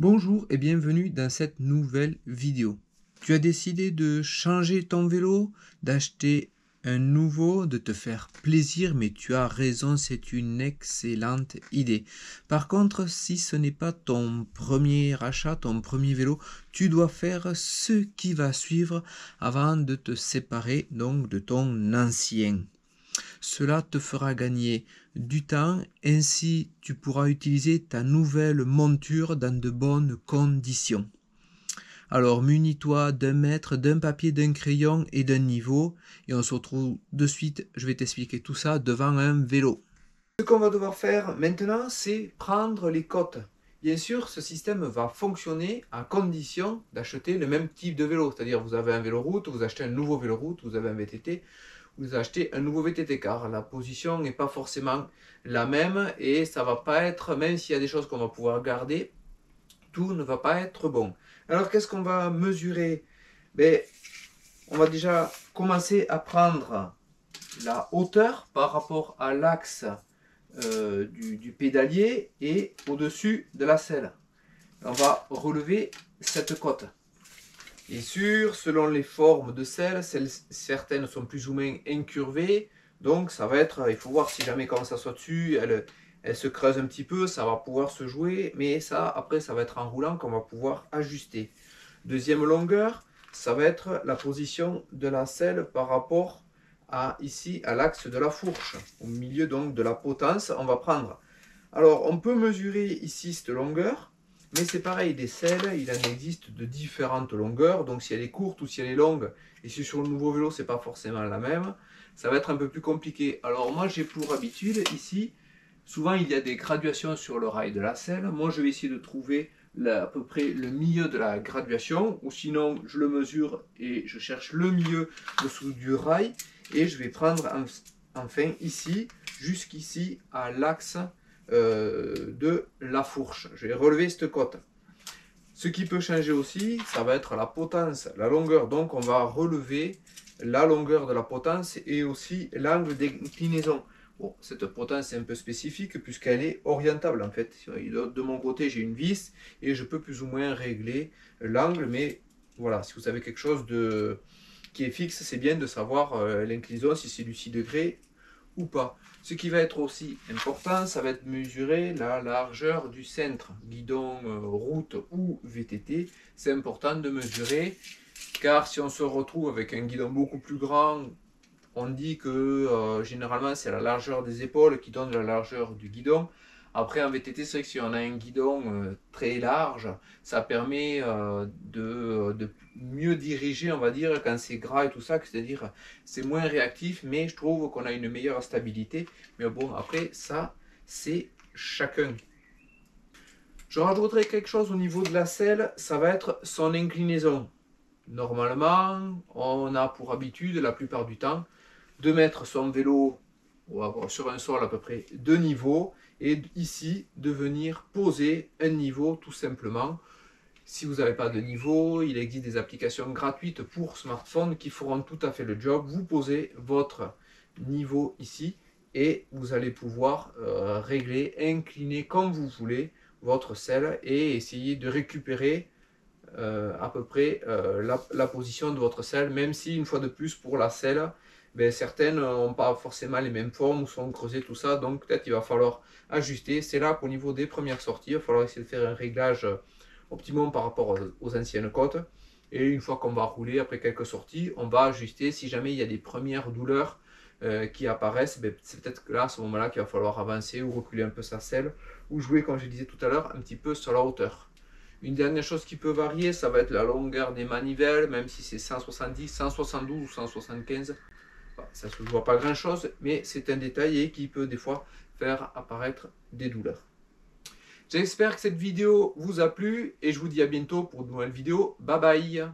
Bonjour et bienvenue dans cette nouvelle vidéo. Tu as décidé de changer ton vélo, d'acheter un nouveau, de te faire plaisir, mais tu as raison, c'est une excellente idée. Par contre, si ce n'est pas ton premier achat, ton premier vélo, tu dois faire ce qui va suivre avant de te séparer donc de ton ancien. Cela te fera gagner du temps, ainsi tu pourras utiliser ta nouvelle monture dans de bonnes conditions. Alors munis-toi d'un mètre, d'un papier, d'un crayon et d'un niveau, et on se retrouve de suite, je vais t'expliquer tout ça devant un vélo. Ce qu'on va devoir faire maintenant, c'est prendre les cotes. Bien sûr, ce système va fonctionner à condition d'acheter le même type de vélo. C'est-à-dire, vous avez un vélo route, vous achetez un nouveau vélo route, vous avez un VTT, vous achetez un nouveau VTT, car la position n'est pas forcément la même et ça va pas être, même s'il y a des choses qu'on va pouvoir garder, tout ne va pas être bon. Alors, qu'est-ce qu'on va mesurer? On va déjà commencer à prendre la hauteur par rapport à l'axe du pédalier et au-dessus de la selle. On va relever cette cote. Bien sûr, selon les formes de selle, certaines sont plus ou moins incurvées. Donc ça va être, il faut voir si jamais quand on s'assoit dessus, elle se creuse un petit peu, ça va pouvoir se jouer. Mais ça, après, ça va être en roulant qu'on va pouvoir ajuster. Deuxième longueur, ça va être la position de la selle par rapport à ici, à l'axe de la fourche. Au milieu donc de la potence, on va prendre. Alors, on peut mesurer ici cette longueur. Mais c'est pareil, des selles, il en existe de différentes longueurs. Donc si elle est courte ou si elle est longue, et si sur le nouveau vélo, c'est pas forcément la même, ça va être un peu plus compliqué. Alors moi, j'ai pour habitude, ici, souvent il y a des graduations sur le rail de la selle. Moi, je vais essayer de trouver à peu près le milieu de la graduation, ou sinon, je le mesure et je cherche le milieu dessous du rail. Et je vais prendre enfin ici, jusqu'ici, à l'axe de la fourche. Je vais relever cette cote. Ce qui peut changer aussi, ça va être la potence, la longueur. Donc on va relever la longueur de la potence et aussi l'angle d'inclinaison. Bon, cette potence est un peu spécifique puisqu'elle est orientable en fait. De mon côté, j'ai une vis et je peux plus ou moins régler l'angle. Mais voilà, si vous avez quelque chose qui est fixe, c'est bien de savoir l'inclinaison, si c'est du 6 degrés ou pas. Ce qui va être aussi important, ça va être mesurer la largeur du cintre, guidon, route ou VTT. C'est important de mesurer, car si on se retrouve avec un guidon beaucoup plus grand, on dit que généralement c'est la largeur des épaules qui donne la largeur du guidon. Après en VTT, c'est vrai que si on a un guidon très large, ça permet de mieux diriger, on va dire, quand c'est gras et tout ça, c'est-à-dire c'est moins réactif, mais je trouve qu'on a une meilleure stabilité. Mais bon, après ça, c'est chacun. Je rajouterai quelque chose au niveau de la selle, ça va être son inclinaison. Normalement, on a pour habitude, la plupart du temps, de mettre son vélo sur un sol à peu près de niveau et ici de venir poser un niveau tout simplement. Si vous n'avez pas de niveau, il existe des applications gratuites pour smartphone qui feront tout à fait le job. Vous posez votre niveau ici et vous allez pouvoir régler, incliner comme vous voulez votre selle et essayer de récupérer à peu près la position de votre selle, même si une fois de plus pour la selle, certaines n'ont pas forcément les mêmes formes ou sont creusées, tout ça, donc peut-être il va falloir ajuster. C'est là qu'au niveau des premières sorties, il va falloir essayer de faire un réglage optimum par rapport aux anciennes côtes. Et une fois qu'on va rouler, après quelques sorties, on va ajuster. Si jamais il y a des premières douleurs qui apparaissent, c'est peut-être que là, à ce moment-là, qu'il va falloir avancer ou reculer un peu sa selle, ou jouer, comme je disais tout à l'heure, un petit peu sur la hauteur. Une dernière chose qui peut varier, ça va être la longueur des manivelles, même si c'est 170, 172 ou 175. Ça ne se voit pas grand chose, mais c'est un détail et qui peut des fois faire apparaître des douleurs. J'espère que cette vidéo vous a plu et je vous dis à bientôt pour de nouvelles vidéos. Bye bye!